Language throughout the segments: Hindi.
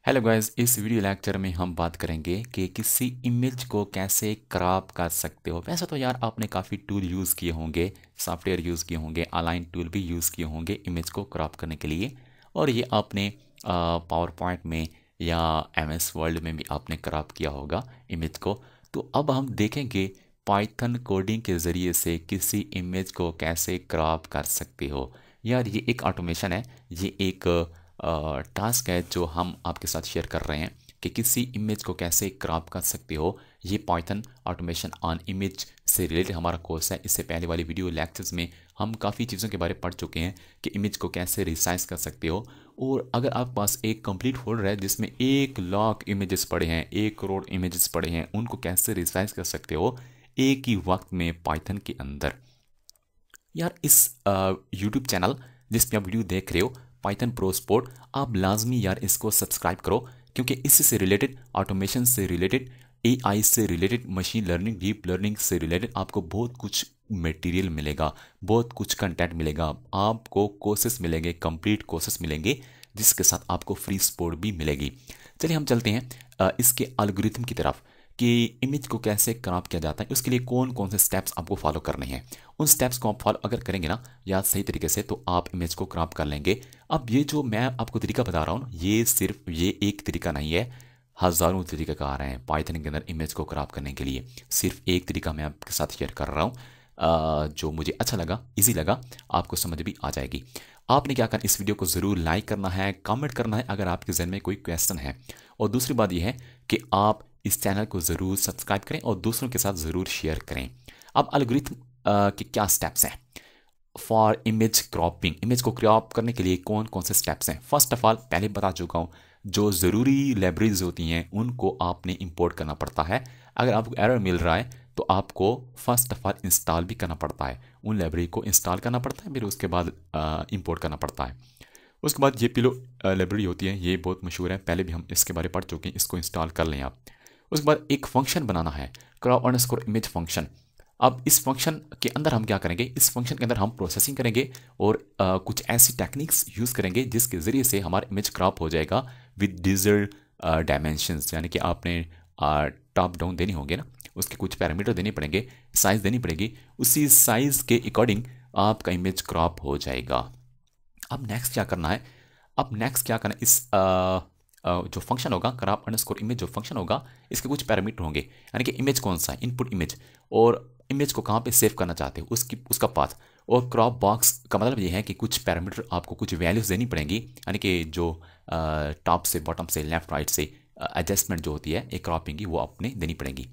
हेलो गाइस, इस वीडियो लेक्चर में हम बात करेंगे कि किसी इमेज को कैसे क्रॉप कर सकते हो। वैसे तो यार आपने काफ़ी टूल यूज़ किए होंगे, सॉफ्टवेयर यूज़ किए होंगे, ऑनलाइन टूल भी यूज़ किए होंगे इमेज को क्रॉप करने के लिए। और ये आपने पावर पॉइंट में या एमएस वर्ल्ड में भी आपने क्रॉप किया होगा इमेज को। तो अब हम देखेंगे पाइथन कोडिंग के ज़रिए से किसी इमेज को कैसे क्रॉप कर सकते हो। यार ये एक ऑटोमेशन है, ये एक टास्क है जो हम आपके साथ शेयर कर रहे हैं कि किसी इमेज को कैसे क्रॉप कर सकते हो। ये पाइथन ऑटोमेशन ऑन इमेज से रिलेटेड हमारा कोर्स है। इससे पहले वाली वीडियो लेक्चर्स में हम काफ़ी चीज़ों के बारे में पढ़ चुके हैं कि इमेज को कैसे रिसाइज कर सकते हो। और अगर आपके पास एक कंप्लीट फोल्डर है जिसमें 1 लाख इमेजेस पड़े हैं, 1 करोड़ इमेजेस पड़े हैं, उनको कैसे रिसाइज कर सकते हो एक ही वक्त में पाइथन के अंदर। यार इस यूट्यूब चैनल जिस पे आप वीडियो देख रहे हो, पाइथन प्रो स्पोर्ट, आप लाजमी यार इसको सब्सक्राइब करो, क्योंकि इससे से रिलेटेड, ऑटोमेशन से रिलेटेड, एआई से related, machine learning, deep learning से रिलेटेड आपको बहुत कुछ मटेरियल मिलेगा, बहुत कुछ कंटेंट मिलेगा, आपको कोर्सेस मिलेंगे, कंप्लीट कोर्सेस मिलेंगे, जिसके साथ आपको फ्री सपोर्ट भी मिलेगी। चलिए हम चलते हैं इसके एल्गोरिथम की तरफ कि इमेज को कैसे क्रॉप किया जाता है। उसके लिए कौन कौन से स्टेप्स आपको फॉलो करने हैं। उन स्टेप्स को आप फॉलो अगर करेंगे ना या सही तरीके से, तो आप इमेज को क्रॉप कर लेंगे। अब ये जो मैं आपको तरीका बता रहा हूँ, ये सिर्फ ये एक तरीका नहीं है, हज़ारों तरीके का आ रहे हैं पाइथन के अंदर इमेज को क्रॉप करने के लिए। सिर्फ एक तरीका मैं आपके साथ शेयर कर रहा हूँ जो मुझे अच्छा लगा, इजी लगा, आपको समझ भी आ जाएगी। आपने क्या करना, इस वीडियो को ज़रूर लाइक करना है, कमेंट करना है अगर आपके जहन में कोई क्वेश्चन है। और दूसरी बात यह है कि आप इस चैनल को ज़रूर सब्सक्राइब करें और दूसरों के साथ ज़रूर शेयर करें। अब एल्गोरिथम के क्या स्टेप्स हैं फॉर इमेज क्रॉपिंग। इमेज को क्रॉप करने के लिए कौन कौन से स्टेप्स हैं। फर्स्ट ऑफ ऑल, पहले बता चुका हूँ, जो ज़रूरी लाइब्रेरीज होती हैं उनको आपने इंपोर्ट करना पड़ता है। अगर आपको एरर मिल रहा है तो आपको फर्स्ट ऑफ ऑल इंस्टॉल भी करना पड़ता है, उन लाइब्रेरी को इंस्टॉल करना पड़ता है, फिर उसके बाद इंपोर्ट करना पड़ता है। उसके बाद ये पिलो लाइब्रेरी होती है, ये बहुत मशहूर है, पहले भी हम इसके बारे में पढ़ चुके हैं, इसको इंस्टॉल कर लें आप। उसके बाद एक फंक्शन बनाना है, क्रॉप अंडरस्कोर इमेज फंक्शन। अब इस फंक्शन के अंदर हम क्या करेंगे, इस फंक्शन के अंदर हम प्रोसेसिंग करेंगे और कुछ ऐसी टेक्निक्स यूज़ करेंगे जिसके ज़रिए से हमारा इमेज क्रॉप हो जाएगा विद डिज़र्ड डायमेंशंस। यानी कि आपने टॉप डाउन देने होंगे ना, उसके कुछ पैरामीटर देने पड़ेंगे, साइज़ देनी पड़ेगी, उसी साइज़ के अकॉर्डिंग आपका इमेज क्रॉप हो जाएगा। अब नेक्स्ट क्या करना है, अब नेक्स्ट क्या करना है, इस जो फंक्शन होगा क्रॉप अंडरस्कोर इमेज, जो फंक्शन होगा इसके कुछ पैरामीटर होंगे, यानी कि इमेज कौन सा है, इनपुट इमेज, और इमेज को कहाँ पे सेव करना चाहते हो उसका पाथ। और क्रॉप बॉक्स का मतलब ये है कि कुछ पैरामीटर आपको कुछ वैल्यूज देनी पड़ेंगी, यानी कि जो टॉप से बॉटम से लेफ्ट राइट से एडजस्टमेंट जो होती है एक क्रॉपिंग की, वो आपने देनी पड़ेगी।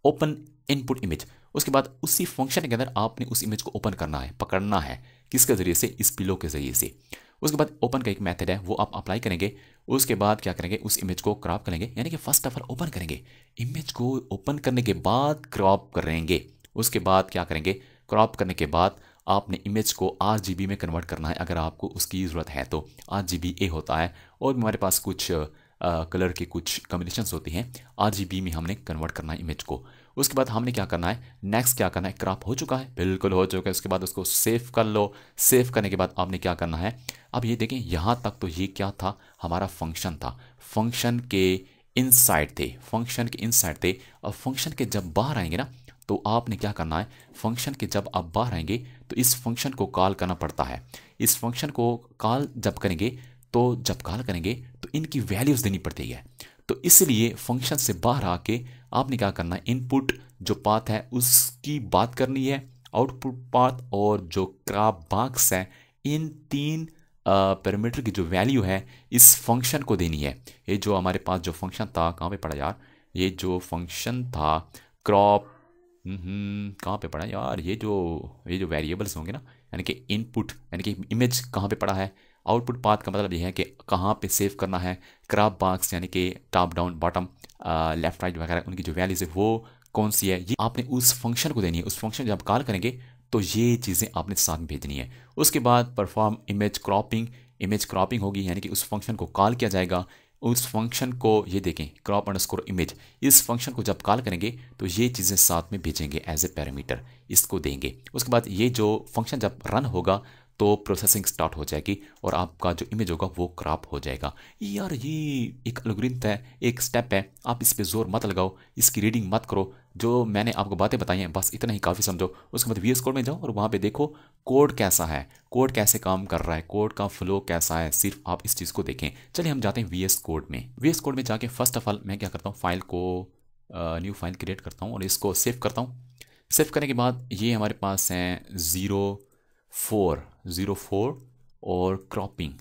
ओपन इनपुट इमेज, उसके बाद उसी फंक्शन के अंदर आपने उस इमेज को ओपन करना है, पकड़ना है, किसके ज़रिए से, इस पिलो के ज़रिए से। उसके बाद ओपन का एक मेथड है, वो आप अप्लाई करेंगे। उसके बाद क्या करेंगे, उस इमेज को क्रॉप करेंगे, यानी कि फर्स्ट ऑफ ऑल ओपन करेंगे, इमेज को ओपन करने के बाद क्रॉप करेंगे। उसके बाद क्या करेंगे, क्रॉप करने के बाद आपने इमेज को RGB में कन्वर्ट करना है, अगर आपको उसकी ज़रूरत है तो। RGBA होता है, और हमारे पास कुछ कलर के कुछ कॉम्बिनेशंस होती हैं, RGB में हमने कन्वर्ट करना है इमेज को। उसके बाद हमने क्या करना है, नेक्स्ट क्या करना है, क्रॉप हो चुका है, बिल्कुल हो चुका है, उसके बाद उसको सेव कर लो। सेव करने के बाद आपने क्या करना है, अब ये देखें यहाँ तक तो ये क्या था, हमारा फंक्शन था, फंक्शन के इनसाइड थे, फंक्शन के इनसाइड थे। अब फंक्शन के जब बाहर आएंगे ना, तो आपने क्या करना है, फंक्शन के जब आप बाहर आएंगे तो इस फंक्शन को कॉल करना पड़ता है। इस फंक्शन को कॉल जब करेंगे, तो जब कॉल करेंगे तो इनकी वैल्यूज़ देनी पड़ती है। तो इसलिए फंक्शन से बाहर आके आपने क्या करना है, इनपुट जो पाथ है उसकी बात करनी है, आउटपुट पाथ और जो क्रॉप बॉक्स है, इन तीन पैरामीटर की जो वैल्यू है इस फंक्शन को देनी है। ये जो हमारे पास जो फंक्शन था, कहाँ पे पड़ा यार, ये जो फंक्शन था क्रॉप, कहाँ पे पड़ा यार, ये जो वेरिएबल्स होंगे ना, यानी कि इनपुट, यानी कि इमेज कहाँ पे पड़ा है, आउटपुट पाथ का मतलब ये है कि कहाँ पे सेव करना है, क्रॉप बॉक्स यानी कि top down bottom left right वगैरह, उनकी जो वैल्यूज है वो कौन सी है, ये आपने उस फंक्शन को देनी है। उस फंक्शन जब कॉल करेंगे तो ये चीज़ें आपने साथ में भेजनी है। उसके बाद perform image cropping, image cropping होगी, यानी कि उस फंक्शन को कॉल किया जाएगा। उस फंक्शन को ये देखें, क्रॉप अंडरस्कोर इमेज, इस फंक्शन को जब कॉल करेंगे तो ये चीज़ें साथ में भेजेंगे एज ए पैरामीटर, इसको देंगे। उसके बाद ये जो फंक्शन जब रन होगा तो प्रोसेसिंग स्टार्ट हो जाएगी और आपका जो इमेज होगा वो क्रॉप हो जाएगा। यार ये एक एल्गोरिथम है, एक स्टेप है, आप इस पे जोर मत लगाओ, इसकी रीडिंग मत करो। जो मैंने आपको बातें बताई हैं बस इतना ही काफ़ी समझो। उसके बाद VS कोड में जाओ और वहाँ पे देखो कोड कैसा है, कोड कैसे काम कर रहा है, कोड का फ्लो कैसा है, सिर्फ आप इस चीज़ को देखें। चलिए हम जाते हैं VS कोड में। VS कोड में जाके फर्स्ट ऑफ ऑल मैं क्या करता हूँ, फाइल को न्यू फाइल क्रिएट करता हूँ और इसको सेव करता हूँ। सेव करने के बाद ये हमारे पास है 04 और cropping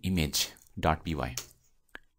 image .py,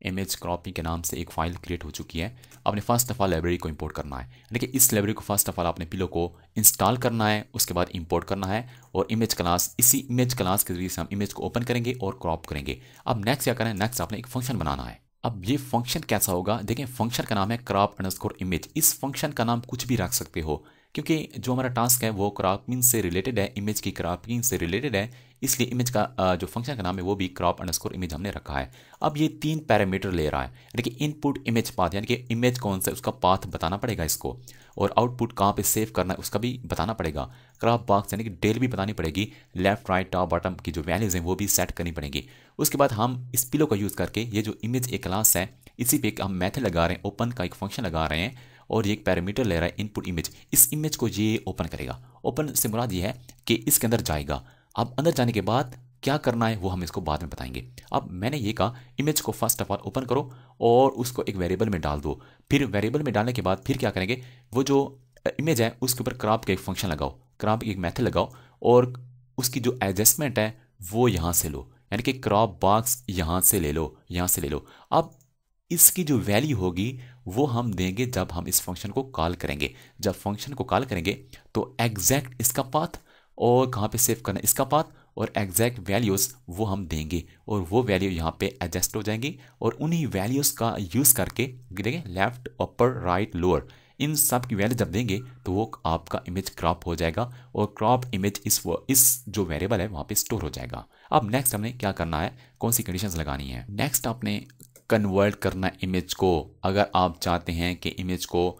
image cropping के नाम से एक फाइल क्रिएट हो चुकी है। आपने फर्स्ट ऑफ ऑल लाइब्रेरी को इंपोर्ट करना है, देखिए इस लाइब्रेरी को फर्स्ट ऑफ ऑल आपने पिलो को इंस्टॉल करना है, उसके बाद इंपोर्ट करना है और इमेज क्लास, इसी इमेज क्लास के जरिए से हम इमेज को ओपन करेंगे और क्रॉप करेंगे। अब नेक्स्ट क्या करें, नेक्स्ट आपने एक फंक्शन बनाना है। अब ये फंक्शन कैसा होगा, देखें फंक्शन का नाम है crop_image। इस फंक्शन का नाम कुछ भी रख सकते हो क्योंकि जो हमारा टास्क है वो क्रॉपिंग से रिलेटेड है, इमेज की क्रॉपिंग से रिलेटेड है, इसलिए इमेज का जो फंक्शन का नाम है वो भी crop_image हमने रखा है। अब ये 3 पैरामीटर ले रहा है, यानी कि इनपुट इमेज पाथ, यानी कि इमेज कौन सा है उसका पाथ बताना पड़ेगा इसको, और आउटपुट कहाँ पे सेव करना है उसका भी बताना पड़ेगा। क्रॉप बॉक्स यानी कि डेल भी बतानी पड़ेगी, लेफ्ट राइट टॉप बॉटम की जो वैल्यूज़ हैं वो भी सेट करनी पड़ेगी। उसके बाद हम इस पिलो का यूज़ करके ये जो इमेज एक क्लास है इसी पे हम मेथड लगा रहे हैं, ओपन का एक फंक्शन लगा रहे हैं और ये एक पैरामीटर ले रहा है इनपुट इमेज। इस इमेज को ये ओपन करेगा, ओपन से मुराद ये है कि इसके अंदर जाएगा। अब अंदर जाने के बाद क्या करना है वो हम इसको बाद में बताएंगे। अब मैंने ये कहा इमेज को फर्स्ट ऑफ ऑल ओपन करो और उसको एक वेरिएबल में डाल दो। फिर वेरिएबल में डालने के बाद फिर क्या करेंगे, वो जो इमेज है उसके ऊपर क्रॉप का एक फंक्शन लगाओ, क्रॉप एक मेथड लगाओ और उसकी जो एडजस्टमेंट है वो यहाँ से लो, यानी कि क्रॉप बॉक्स यहाँ से ले लो, यहाँ से ले लो। अब इसकी जो वैल्यू होगी वो हम देंगे जब हम इस फंक्शन को कॉल करेंगे। जब फंक्शन को कॉल करेंगे तो एग्जैक्ट इसका पाथ और कहाँ पे सेव करना है इसका पाथ और एग्जैक्ट वैल्यूज़ वो हम देंगे और वो वैल्यू यहाँ पे एडजस्ट हो जाएंगी और उन्हीं वैल्यूज़ का यूज़ करके देखें left upper right lower in सब की वैल्यू जब देंगे तो वो आपका इमेज क्रॉप हो जाएगा और क्रॉप इमेज इस जो वेरिएबल है वहाँ पे स्टोर हो जाएगा। अब नेक्स्ट हमने क्या करना है, कौन सी कंडीशंस लगानी है, नेक्स्ट आपने कन्वर्ट करना इमेज को। अगर आप चाहते हैं कि इमेज को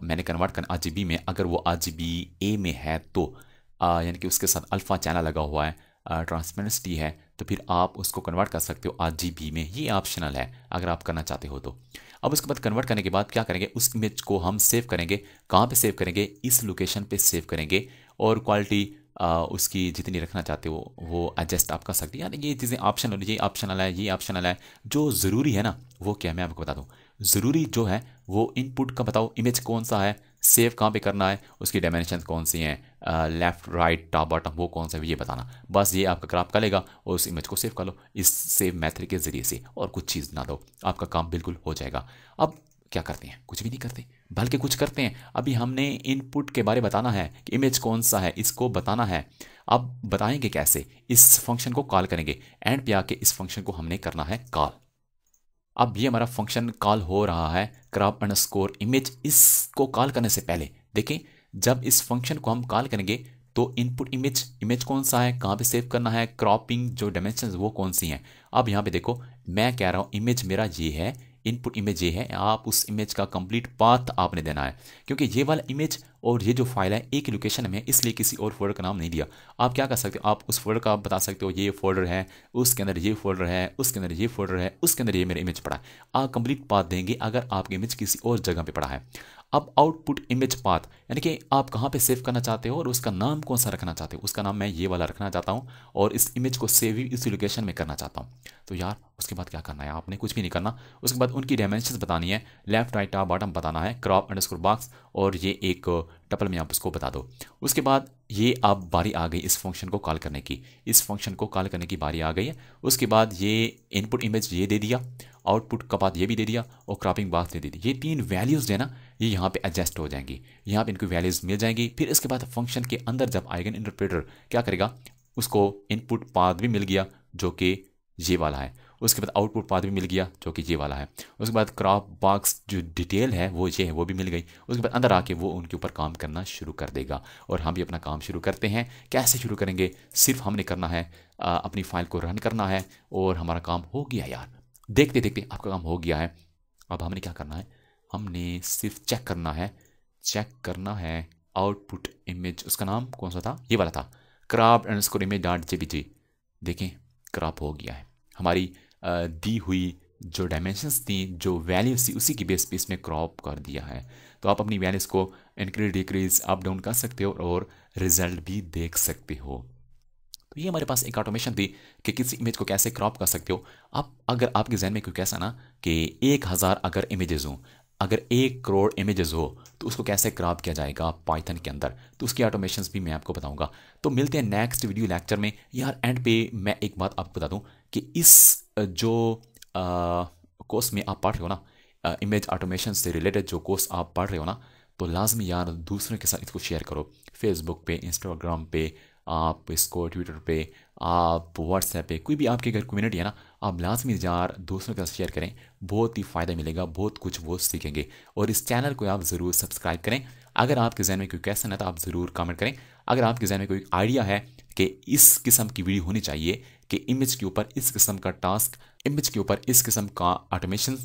मैंने कन्वर्ट करना RGB में, अगर वो RGBA में है तो यानी कि उसके साथ अल्फ़ा चैनल लगा हुआ है, ट्रांसपेरेंसी है, तो फिर आप उसको कन्वर्ट कर सकते हो RGB में, ये ऑप्शनल है अगर आप करना चाहते हो तो। अब उसके बाद कन्वर्ट करने के बाद क्या करेंगे, उस इमेज को हम सेव करेंगे। कहाँ पे सेव करेंगे, इस लोकेशन पे सेव करेंगे और क्वालिटी उसकी जितनी रखना चाहते हो वो एडजस्ट आप कर सकते हैं। यानी ये चीज़ें ऑप्शनल, ये ऑप्शनल है, ये ऑप्शनल है। जो ज़रूरी है ना वो क्या है मैं आपको बता दूँ, ज़रूरी जो है वो इनपुट का बताओ, इमेज कौन सा है, सेव कहाँ पे करना है, उसकी डायमेंशन कौन सी हैं, लेफ्ट राइट टॉप बॉटम वो कौन सा है ये बताना। बस ये आपका क्रॉप करेगा और उस इमेज को सेव कर लो इस सेव मेथड के ज़रिए से, और कुछ चीज़ ना दो, आपका काम बिल्कुल हो जाएगा। अब क्या करते हैं, कुछ भी नहीं करते बल्कि कुछ करते हैं। अभी हमने इनपुट के बारे में बताना है कि इमेज कौन सा है इसको बताना है। अब बताएंगे कैसे, इस फंक्शन को कॉल करेंगे, एंड पे आके इस फंक्शन को हमने करना है कॉल। अब ये हमारा फंक्शन कॉल हो रहा है crop_image। इसको कॉल करने से पहले देखें, जब इस फंक्शन को हम कॉल करेंगे तो इनपुट इमेज कौन सा है, कहाँ पे सेव करना है, क्रॉपिंग जो डायमेंशंस वो कौन सी हैं। अब यहाँ पे देखो मैं कह रहा हूँ इमेज मेरा ये है, इनपुट इमेज ये है, आप उस इमेज का कंप्लीट पाथ आपने देना है क्योंकि ये वाला इमेज और ये जो फाइल है एक लोकेशन में है, इसलिए किसी और फोल्डर का नाम नहीं दिया। आप क्या कर सकते हो, आप उस फोल्डर का बता सकते हो ये फोल्डर है, उसके अंदर ये फोल्डर है, उसके अंदर ये फोल्डर है, उसके अंदर ये मेरा इमेज पड़ा है। आप कंप्लीट पाथ देंगे अगर आपका इमेज किसी और जगह पे पड़ा है। अब आउटपुट इमेज पाथ यानी कि आप कहाँ पे सेव करना चाहते हो और उसका नाम कौन सा रखना चाहते हो, उसका नाम मैं ये वाला रखना चाहता हूँ और इस इमेज को सेव ही इसी लोकेशन में करना चाहता हूँ। तो यार उसके बाद क्या करना है, आपने कुछ भी नहीं करना। उसके बाद उनकी डायमेंशंस बतानी है, लेफ्ट राइट टॉप बॉटम बताना है, crop_box और ये एक टपल में आप उसको बता दो। उसके बाद ये अब बारी आ गई इस फंक्शन को कॉल करने की, इस फंक्शन को कॉल करने की बारी आ गई है। उसके बाद ये इनपुट इमेज ये दे दिया, आउटपुट का बाद ये भी दे दिया और क्रॉपिंग बॉक्स दे दी। ये 3 वैल्यूज़ है ना ये यहाँ पे एडजस्ट हो जाएंगी, यहाँ पे इनको वैल्यूज़ मिल जाएंगी। फिर इसके बाद फंक्शन के अंदर जब आएगा इंटरप्रेटर क्या करेगा, उसको इनपुट पाथ भी मिल गया जो कि ये वाला है, उसके बाद आउटपुट पाथ भी मिल गया जो कि ये वाला है, उसके बाद क्रॉप बॉक्स जो डिटेल है वो ये है वो भी मिल गई। उसके बाद अंदर आके वो उनके ऊपर काम करना शुरू कर देगा और हम भी अपना काम शुरू करते हैं। कैसे शुरू करेंगे, सिर्फ हमने करना है अपनी फाइल को रन करना है और हमारा काम हो गया। यार देखते देखते आपका काम हो गया है। अब हमने क्या करना है, हमने सिर्फ चेक करना है आउटपुट इमेज, उसका नाम कौन सा था, ये वाला था, crop_image.jpg। देखें क्रॉप हो गया है। हमारी दी हुई जो डायमेंशंस थी, जो वैल्यूज थी, उसी की बेस पे इसने क्रॉप कर दिया है। तो आप अपनी वैल्यूज को इंक्रीज डिक्रीज अप डाउन कर सकते हो और रिजल्ट भी देख सकते हो। तो ये हमारे पास एक ऑटोमेशन थी कि किसी इमेज को कैसे क्रॉप कर सकते हो। आप अगर आपके जहन में कोई कैसा ना कि 1000 अगर इमेजेस हों, अगर 1 करोड़ इमेजेस हो, तो उसको कैसे क्रॉप किया जाएगा पाइथन के अंदर, तो उसकी ऑटोमेशंस भी मैं आपको बताऊंगा। तो मिलते हैं नेक्स्ट वीडियो लेक्चर में। यार एंड पे मैं एक बात आपको बता दूं कि इस जो कोर्स में आप पढ़ रहे हो ना, इमेज ऑटोमेशन से रिलेटेड जो कोर्स आप पढ़ रहे हो ना, तो लाजमी यार दूसरों के साथ इसको शेयर करो। फेसबुक पे, इंस्टाग्राम पे, आप इसको ट्विटर पे, आप व्हाट्सएप पे, कोई भी आपके अगर कम्युनिटी है ना, आप लाजमी यार दूसरों के साथ शेयर करें। बहुत ही फ़ायदा मिलेगा, बहुत कुछ वो सीखेंगे। और इस चैनल को आप ज़रूर सब्सक्राइब करें। अगर आपके जहन में कोई क्वेश्चन है तो आप ज़रूर कमेंट करें। अगर आपके जहन में कोई आइडिया है कि इस किस्म की वीडियो होनी चाहिए कि इमेज के ऊपर इस किस्म का टास्क, इमेज के ऊपर इस किस्म का ऑटोमेशन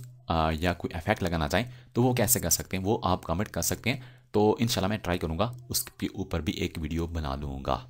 या कोई इफेक्ट लगाना चाहें, तो वो कैसे कर सकते हैं, वो आप कमेंट कर सकते हैं। तो इंशाल्लाह मैं ट्राई करूँगा, उसके ऊपर भी एक वीडियो बना लूँगा।